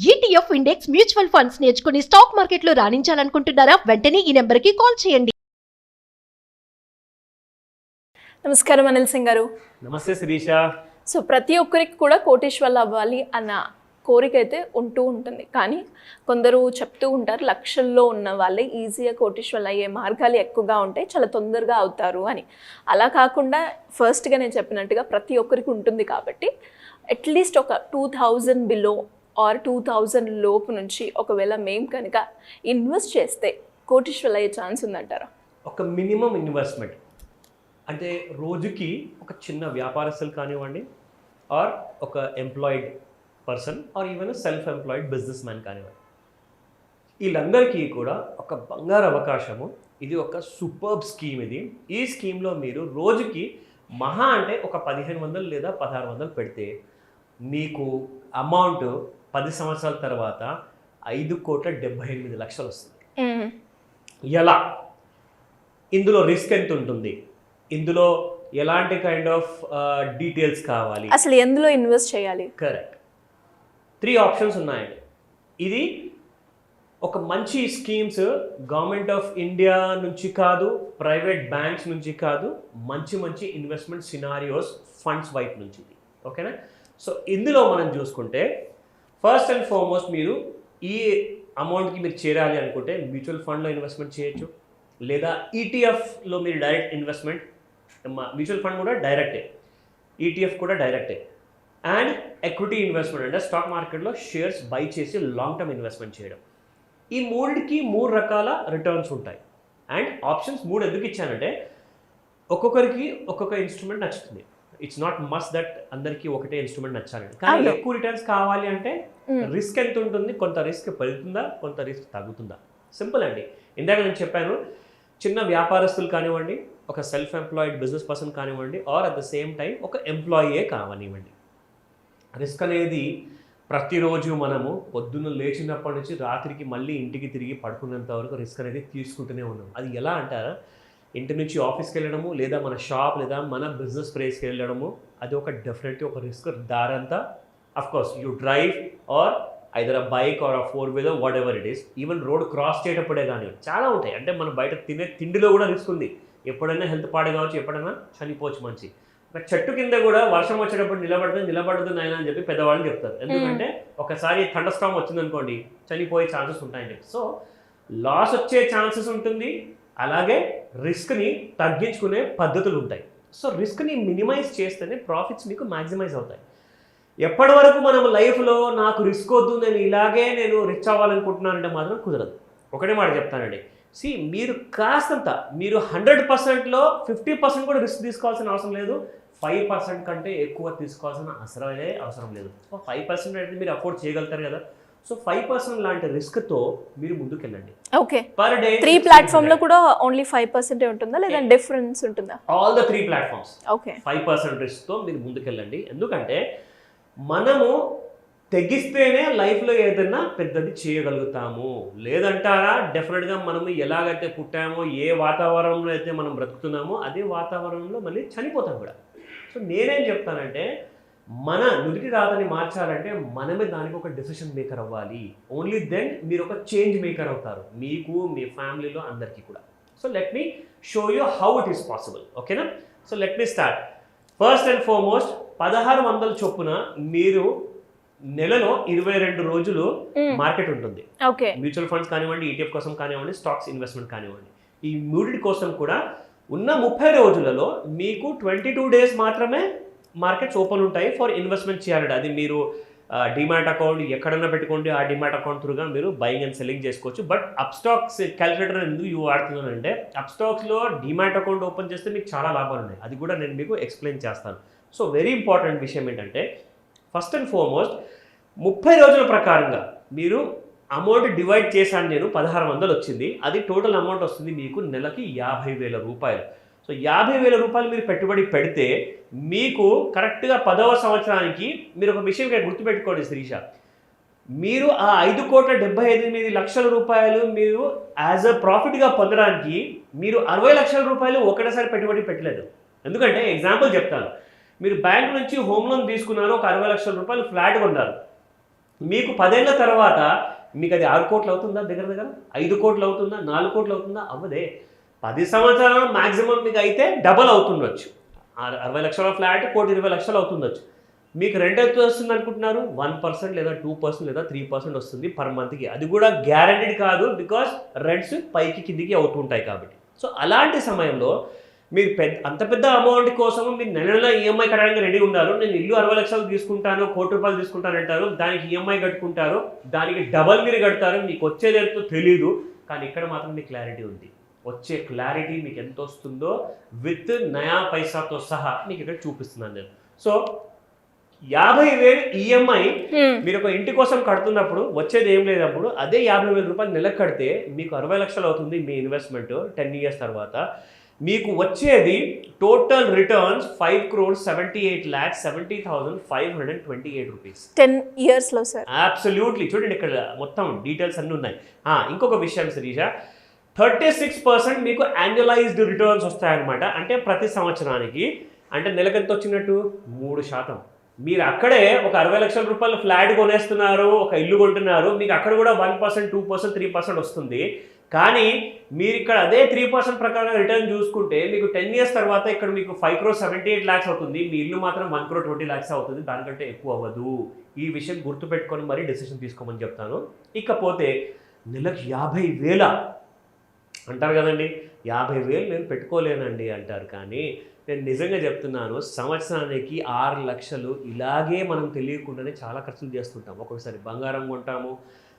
ETF index mutual funds నేర్చుకుని stock మార్కెట్లో రాణించాలనుకుంటున్నారా? వెంటనే ఈ నెంబర్కి కాల్ చేయండి. నమస్కారం అనిల్ సింగ్ గారు. నమస్తే శిరీష. సో ప్రతి ఒక్కరికి కూడా కోటీశ్వర్లు అవ్వాలి అన్న కోరిక అయితే ఉంటూ ఉంటుంది. కానీ కొందరు చెప్తూ ఉంటారు లక్షల్లో ఉన్న వాళ్ళే ఈజీగా కోటీశ్వర్లు అయ్యే మార్గాలు ఎక్కువగా ఉంటాయి, చాలా తొందరగా అవుతారు అని. అలా కాకుండా ఫస్ట్గా నేను చెప్పినట్టుగా ప్రతి ఒక్కరికి ఉంటుంది కాబట్టి అట్లీస్ట్ ఒక 2000 బిలో ఆర్ 2000 లోపు నుంచి ఒకవేళ మేము కనుక ఇన్వెస్ట్ చేస్తే కోటీశ్వర్లు అయ్యే ఛాన్స్ ఉందంటారా? ఒక మినిమం ఇన్వెస్ట్మెంట్ అంటే రోజుకి ఒక చిన్న వ్యాపారస్తులు కానివ్వండి, ఆర్ ఒక employed person, or even self employed business man కానివ్వండి, వీళ్ళందరికీ కూడా ఒక బంగారు అవకాశము. ఇది ఒక సూపర్బ్ స్కీమ్. ఈ స్కీమ్లో మీరు రోజుకి మహా అంటే ఒక 1500 లేదా 1600 పెడితే మీకు అమౌంట్ 10 సంవత్సరాల తర్వాత 5,78,00,000 వస్తుంది. ఎలా? ఇందులో రిస్క్ ఎంత ఉంటుంది, ఇందులో ఎలాంటి కైండ్ ఆఫ్ డీటెయిల్స్ కావాలి, అసలు ఎందులో ఇన్వెస్ట్ చేయాలి? కరెక్ట్. 3 ఆప్షన్స్ ఉన్నాయండి. ఇది ఒక మంచి స్కీమ్స్ గవర్నమెంట్ ఆఫ్ ఇండియా నుంచి కాదు, ప్రైవేట్ బ్యాంక్స్ నుంచి కాదు, మంచి మంచి ఇన్వెస్ట్మెంట్ సినారియోస్ ఫండ్స్ వైపు నుంచి. ఓకేనా? సో ఇందులో మనం చూసుకుంటే ఫస్ట్ అండ్ ఫార్మోస్ట్ మీరు ఈ అమౌంట్కి మీరు చేరాలి అనుకుంటే మ్యూచువల్ ఫండ్లో ఇన్వెస్ట్మెంట్ చేయొచ్చు, లేదా ఈటీఎఫ్లో మీరు డైరెక్ట్ ఇన్వెస్ట్మెంట్. మ్యూచువల్ ఫండ్ కూడా డైరెక్టే, ఈటీఎఫ్ కూడా డైరెక్టే. అండ్ ఎక్విటీ ఇన్వెస్ట్మెంట్ అంటే స్టాక్ మార్కెట్లో షేర్స్ బై చేసి లాంగ్ టర్మ్ ఇన్వెస్ట్మెంట్ చేయడం. ఈ మూడికి 3 రకాల రిటర్న్స్ ఉంటాయి. అండ్ ఆప్షన్స్ 3 ఎందుకు ఇచ్చానంటే ఒక్కొక్కరికి ఒక్కొక్క ఇన్స్ట్రుమెంట్ నచ్చుతుంది. ఇట్స్ నాట్ మస్ట్ దట్ అందరికీ ఒకటే ఇన్స్ట్రుమెంట్ నచ్చాలండి. కానీ ఎక్కువ రిటర్న్స్ కావాలి అంటే రిస్క్ ఎంత ఉంటుంది, కొంత రిస్క్ పెరుగుతుందా, కొంత రిస్క్ తగ్గుతుందా. సింపుల్ అండి. ఇందాక నేను చెప్పాను, చిన్న వ్యాపారస్తులు కానివ్వండి, ఒక సెల్ఫ్ ఎంప్లాయిడ్ బిజినెస్ పర్సన్ కానివ్వండి, or at the same time ఒక ఎంప్లాయీయే కానివ్వండి, రిస్క్ అనేది ప్రతిరోజు మనము పొద్దున్న లేచినప్పటి నుంచి రాత్రికి మళ్ళీ ఇంటికి తిరిగి పడుకున్నంత వరకు రిస్క్ అనేది తీసుకుంటూనే ఉన్నాం. అది ఎలా అంటారా, ఇంటి నుంచి ఆఫీస్కి వెళ్ళడము, లేదా మన షాప్ లేదా మన బిజినెస్ ప్లేస్కి వెళ్ళడము, అది ఒక డెఫినెట్లీ ఒక రిస్క్. దారంతా of course you drive or either a bike or a 4-wheeler, whatever it is. Even road cross చేయటప్పుడే కానీ చాలా ఉంటాయి. అంటే మనం బయట తినే తిండిలో కూడా రిస్క్ ఉంది. ఎప్పుడైనా హెల్త్ పాడు కావచ్చు, ఎప్పుడైనా చనిపోవచ్చు మనిషి. ఒక చెట్టు కింద కూడా వర్షం వచ్చేటప్పుడు నిలబడదు నాయన అని చెప్పి పెద్దవాళ్ళు చెప్తారు. ఎందుకంటే ఒకసారి థండర్ స్టార్మ్ వచ్చిందనుకోండి, చనిపోయే ఛాన్సెస్ ఉంటాయని చెప్పి. సో లాస్ వచ్చే ఛాన్సెస్ ఉంటుంది, అలాగే రిస్క్ని తగ్గించుకునే పద్ధతులు ఉంటాయి. సో రిస్క్ని మినిమైజ్ చేస్తేనే ప్రాఫిట్స్ మీకు మ్యాక్సిమైజ్ అవుతాయి. ఎప్పటి వరకు మనం లైఫ్లో నాకు రిస్క్ వద్దు, నేను రిచ్ అవ్వాలనుకుంటున్నానంటే మాత్రం కుదరదు. ఒకటే మాట చెప్తానండి, మీరు కాస్తంత మీరు 100%లో 50% కూడా రిస్క్ తీసుకోవాల్సిన అవసరం లేదు, 5% కంటే ఎక్కువ తీసుకోవాల్సిన అవసరం లేదు. 5% అయితే మీరు అఫోర్డ్ చేయగలుగుతారు కదా. సో 5% లాంటి రిస్క్తో మీరు ముందుకెళ్ళండి. ఓకే, పర్ డే 3 ప్లాట్ఫామ్లో కూడా ఓన్లీ 5% ఉంటుందా, లేదా డిఫరెన్స్ ఉంటుందా? ఆల్ ద 3 ప్లాట్ఫామ్స్ ఓకే 5% రిస్క్తో మీరు ముందుకెళ్ళండి. ఎందుకంటే మనము తెగిస్తేనే లైఫ్లో ఏదైనా పెద్దది చేయగలుగుతాము. లేదంటారా, డెఫినెట్గా మనము ఎలాగైతే పుట్టామో, ఏ వాతావరణంలో అయితే మనం బ్రతుకుతున్నామో అదే వాతావరణంలో మళ్ళీ చనిపోతాం కూడా. సో నేనేం చెప్తానంటే, మన నుదిటి రాతని మార్చాలంటే మనమే దానికి ఒక డెసిషన్ మేకర్ అవ్వాలి. ఓన్లీ దెన్ మీరు ఒక చేంజ్ మేకర్ అవుతారు, మీకు, మీ ఫ్యామిలీలో అందరికీ కూడా. So let me show you how it is possible. ఓకేనా? So let me start. First and foremost 1600 చొప్పున మీరు నెలలో 22 రోజులు మార్కెట్ ఉంటుంది. మ్యూచువల్ ఫండ్స్ కానివ్వండి, ఈటీఎఫ్ కోసం కానివ్వండి, స్టాక్స్ ఇన్వెస్ట్మెంట్ కానివ్వండి, ఈ మూడింటి కోసం కూడా ఉన్న 30 రోజులలో మీకు 22 డేస్ మాత్రమే మార్కెట్స్ ఓపెన్ ఉంటాయి ఫర్ ఇన్వెస్ట్మెంట్ చేయాలంటే. అది మీరు డిమాట్ అకౌంట్ ఎక్కడన్నా పెట్టుకోండి, ఆ డిమాట్ అకౌంట్ త్రూగా మీరు బయింగ్ అండ్ సెల్లింగ్ చేసుకోవచ్చు. బట్ అప్ స్టాక్స్ క్యాలిక్యులేటర్ ఎందుకు వాడుతున్నానంటే, అప్ స్టాక్స్లో డిమాట్ అకౌంట్ ఓపెన్ చేస్తే మీకు చాలా లాభాలు ఉన్నాయి. అది కూడా నేను మీకు ఎక్స్ప్లెయిన్ చేస్తాను. సో వెరీ ఇంపార్టెంట్ విషయం ఏంటంటే, ఫస్ట్ అండ్ ఫార్మోస్ట్ 30 రోజుల ప్రకారంగా మీరు అమౌంట్ డివైడ్ చేశాను నేను, 1600 వచ్చింది. అది టోటల్ అమౌంట్ వస్తుంది మీకు నెలకి 50,000 రూపాయలు. సో 50,000 రూపాయలు మీరు పెట్టుబడి పెడితే మీకు కరెక్ట్గా 10వ సంవత్సరానికి మీరు ఒక విషయం గుర్తుపెట్టుకోండి శిరీష, మీరు ఆ 5,78,00,000 రూపాయలు మీరు యాజ్ అ ప్రాఫిట్గా పొందడానికి మీరు 60 లక్షల రూపాయలు ఒకటేసారి పెట్టుబడి పెట్టలేదు. ఎందుకంటే ఎగ్జాంపుల్ చెప్తాను, మీరు బ్యాంక్ నుంచి హోమ్ లోన్ తీసుకున్నారు, ఒక 60 లక్షల రూపాయలు ఫ్లాట్ కొన్నారు. మీకు 10 ఏళ్ల తర్వాత మీకు అది 6 కోట్లు అవుతుందా, దగ్గర దగ్గర 5 కోట్లు అవుతుందా, 4 కోట్లు అవుతుందా? అవ్వదే. 10 సంవత్సరాలు మాక్సిమం మీకు అయితే డబల్ అవుతుండొచ్చు. 60 లక్షల ఫ్లాట్ 1,20,00,000 అవుతుండొచ్చు. మీకు రెంట్ ఎంత వస్తుంది అనుకుంటున్నారు? 1% లేదా 2% లేదా 3% వస్తుంది పర్ మంత్కి. అది కూడా గ్యారంటీడ్ కాదు, బికాస్ రెంట్స్ పైకి కిందికి అవుతుంటాయి కాబట్టి. సో అలాంటి సమయంలో మీరు అంత పెద్ద అమౌంట్ కోసం మీరు నెల నెల ఈఎంఐ కట్టడానికి రెడీ ఉన్నారు. నేను ఇల్లు 60 లక్షలు తీసుకుంటాను, ₹1,00,00,000 తీసుకుంటాను అంటారు. దానికి ఈఎంఐ కట్టుకుంటారు, దానికి డబల్ మీరు కడతారు. మీకు వచ్చేది ఎంతో తెలీదు. కానీ ఇక్కడ మాత్రం మీకు క్లారిటీ ఉంది. వచ్చే క్లారిటీ మీకు ఎంత వస్తుందో విత్ నయా పైసాతో సహా మీకు ఇక్కడ చూపిస్తున్నాను నేను. సో 50,000 ఈఎంఐ మీరు ఒక ఇంటి కోసం కడుతున్నప్పుడు వచ్చేది ఏం లేనప్పుడు అదే 50,000 రూపాయలు నెలకు కడితే మీకు 60 లక్షలు అవుతుంది మీ ఇన్వెస్ట్మెంట్ 10 ఇయర్స్ తర్వాత. మీకు వచ్చేది టోటల్ రిటర్న్స్ 5,78,70,528 రూపీస్ 10 ఇయర్స్లో సార్. అబ్సల్యూట్లీ. చూడండి ఇక్కడ మొత్తం డీటెయిల్స్ అన్నీ ఉన్నాయి. ఇంకొక విషయం శిరీష, 36% మీకు యాన్యువలైజ్డ్ రిటర్న్స్ వస్తాయన్నమాట. అంటే ప్రతి సంవత్సరానికి, అంటే నెలకెంత వచ్చినట్టు 3%. మీరు అక్కడే ఒక 60 లక్షల రూపాయల ఫ్లాట్ కొనేస్తున్నారు, ఒక ఇల్లు కొంటున్నారు, మీకు అక్కడ కూడా 1%, 2%, 3% వస్తుంది. కానీ మీరు ఇక్కడ అదే 3% ప్రకారం రిటర్న్ చూసుకుంటే మీకు 10 ఇయర్స్ తర్వాత ఇక్కడ మీకు 5,78,00,000 అవుతుంది. మీ ఇల్లు మాత్రం 1,20,00,000 అవుతుంది. దానికంటే ఎక్కువ అవ్వదు. ఈ విషయం గుర్తుపెట్టుకొని మరీ డెసిషన్ తీసుకోమని చెప్తాను. ఇకపోతే నెలకు 50,000 అంటారు కదండి, 50,000 నేను పెట్టుకోలేనండి అంటారు. కానీ నేను నిజంగా చెప్తున్నాను, సంవత్సరానికి 6 లక్షలు ఇలాగే మనం తెలియకుండానే చాలా ఖర్చులు చేస్తుంటాం. ఒక్కొక్కసారి బంగారం కొంటాము,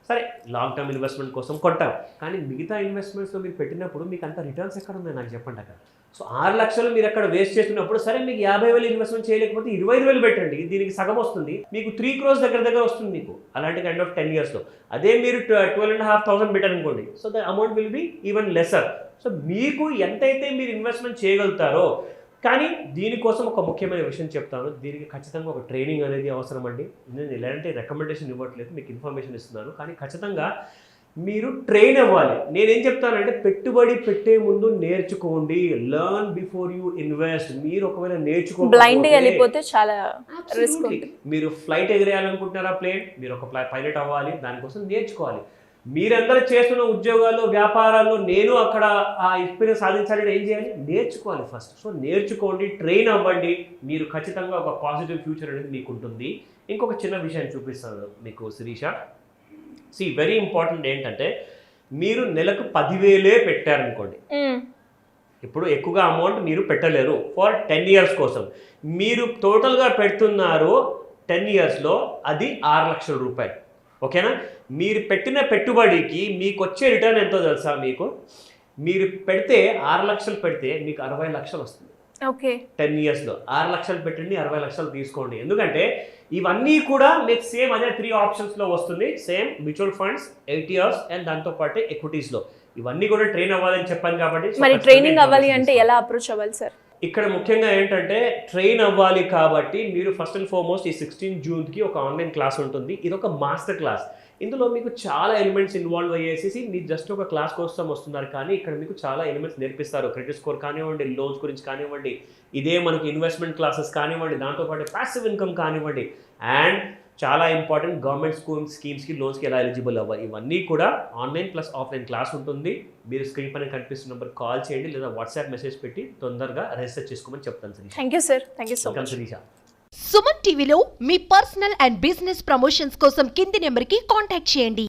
సరే లాంగ్ టర్మ్ ఇన్వెస్ట్మెంట్ కోసం కొంటాం. కానీ మిగతా ఇన్వెస్ట్మెంట్స్లో మీరు పెట్టినప్పుడు మీకు అంత రిటర్న్స్ ఎక్కడ ఉన్నాయి నాకు చెప్పండి అక్కడ. సో 6 లక్షలు మీరు అక్కడ వేస్ట్ చేస్తున్నప్పుడు, సరే మీకు 50,000 ఇన్వెస్ట్మెంట్ చేయలేకపోతే 25,000 పెట్టండి, దీనికి సగం వస్తుంది. మీకు 3 crores దగ్గర వస్తుంది మీకు అలాంటి కైండ్ ఆఫ్ 10 ఇయర్స్లో. అదే మీరు 12,500 పెట్టారు అనుకోండి, so the amount will be even lesser. So మీకు ఎంతైతే మీరు ఇన్వెస్ట్మెంట్ చేయగలుగుతారో. కానీ దీనికోసం ఒక ముఖ్యమైన విషయం చెప్తాను, దీనికి ఖచ్చితంగా ఒక ట్రైనింగ్ అనేది అవసరం అండి. నేను ఎలాంటి రికమెండేషన్ ఇవ్వట్లేదు, మీకు ఇన్ఫర్మేషన్ ఇస్తున్నాను. కానీ ఖచ్చితంగా మీరు ట్రైన్ అవ్వాలి. నేనేం చెప్తానంటే, పెట్టుబడి పెట్టే ముందు నేర్చుకోండి. Learn before you invest. మీరు ఒకవేళ బ్లైండ్ వెళ్ళిపోతే చాలా రిస్క్. మీరు ఫ్లైట్ ఎగిరేయాలనుకుంటున్నారా, ప్లేన్, మీరు ఒక పైలట్ అవ్వాలి, దానికోసం నేర్చుకోవాలి. మీరందరూ చేస్తున్న ఉద్యోగాల్లో, వ్యాపారాల్లో నేను అక్కడ ఆ ఎక్స్పీరియన్స్ సాధించాలంటే ఏం చేయాలి? నేర్చుకోవాలి ఫస్ట్. సో నేర్చుకోండి, ట్రైన్ అవ్వండి. మీరు ఖచ్చితంగా ఒక పాజిటివ్ ఫ్యూచర్ అనేది మీకు ఉంటుంది. ఇంకొక చిన్న విషయం చూపిస్తాను మీకు శిరీష. వెరీ ఇంపార్టెంట్ ఏంటంటే, మీరు నెలకు 10,000 పెట్టారనుకోండి, ఇప్పుడు ఎక్కువగా అమౌంట్ మీరు పెట్టలేరు ఫర్ 10 ఇయర్స్ కోసం. మీరు టోటల్గా పెడుతున్నారు 10 ఇయర్స్లో అది 6 లక్షల రూపాయలు. ఓకేనా? మీరు పెట్టిన పెట్టుబడికి మీకు వచ్చే రిటర్న్ ఎంతో తెలుసా మీకు? మీరు పెడితే 6 లక్షలు పెడితే మీకు 60 లక్షలు వస్తుంది. ఓకే, 10 ఇయర్స్లో 6 లక్షలు పెట్టండి, 60 లక్షలు తీసుకోండి. ఎందుకంటే ఇవన్నీ కూడా మీకు సేమ్ అదే 3 ఆప్షన్స్లో వస్తుంది. Same mutual funds, 8 years and దాంతోపాటు ఎక్విటీస్లో. ఇవన్నీ కూడా ట్రైన్ అవ్వాలని చెప్పాను కాబట్టి. మరి ట్రైనింగ్ అవ్వాలి అంటే ఎలా అప్రోచ్ అవ్వాలి సార్? ఇక్కడ ముఖ్యంగా ఏంటంటే, ట్రైన్ అవ్వాలి కాబట్టి మీరు ఫస్ట్ అండ్ ఫార్మోస్ట్ ఈ 16 జూన్కి ఒక ఆన్లైన్ క్లాస్ ఉంటుంది. ఇది ఒక మాస్టర్ క్లాస్. ఇందులో మీకు చాలా ఎలిమెంట్స్ ఇన్వాల్వ్ అయ్యేసి మీరు జస్ట్ ఒక క్లాస్ కోసం వస్తున్నారు, కానీ ఇక్కడ మీకు చాలా ఎలిమెంట్స్ నేర్పిస్తారు. క్రెడిట్ స్కోర్ కానివ్వండి, లోన్స్ గురించి కానివ్వండి, ఇదే మనకి ఇన్వెస్ట్మెంట్ క్లాసెస్ కానివ్వండి, దాంతోపాటు ప్యాసివ్ ఇన్కమ్ కానివ్వండి, అండ్ చాలా ఇంపార్టెంట్ గవర్నమెంట్ స్కీమ్స్కి, లోన్స్కి ఎలా ఎలిజిబుల్ అవ్వాలి, ఇవన్నీ కూడా ఆన్లైన్ ప్లస్ ఆఫ్లైన్ క్లాస్ ఉంటుంది. మీరు స్క్రీన్ పైన కనిపిస్తున్న నెంబర్ కాల్ చేయండి లేదా వాట్సాప్ మెసేజ్ పెట్టి తొందరగా రిజిస్టర్ చేసుకోమని చెప్తాను Shirisha. Thank you sir. Thank you so much Shirisha. Suman టీవీలో మీ పర్సనల్ అండ్ బిజినెస్ ప్రమోషన్స్ కోసం కింది నెంబర్కి కాంటాక్ట్ చేయండి.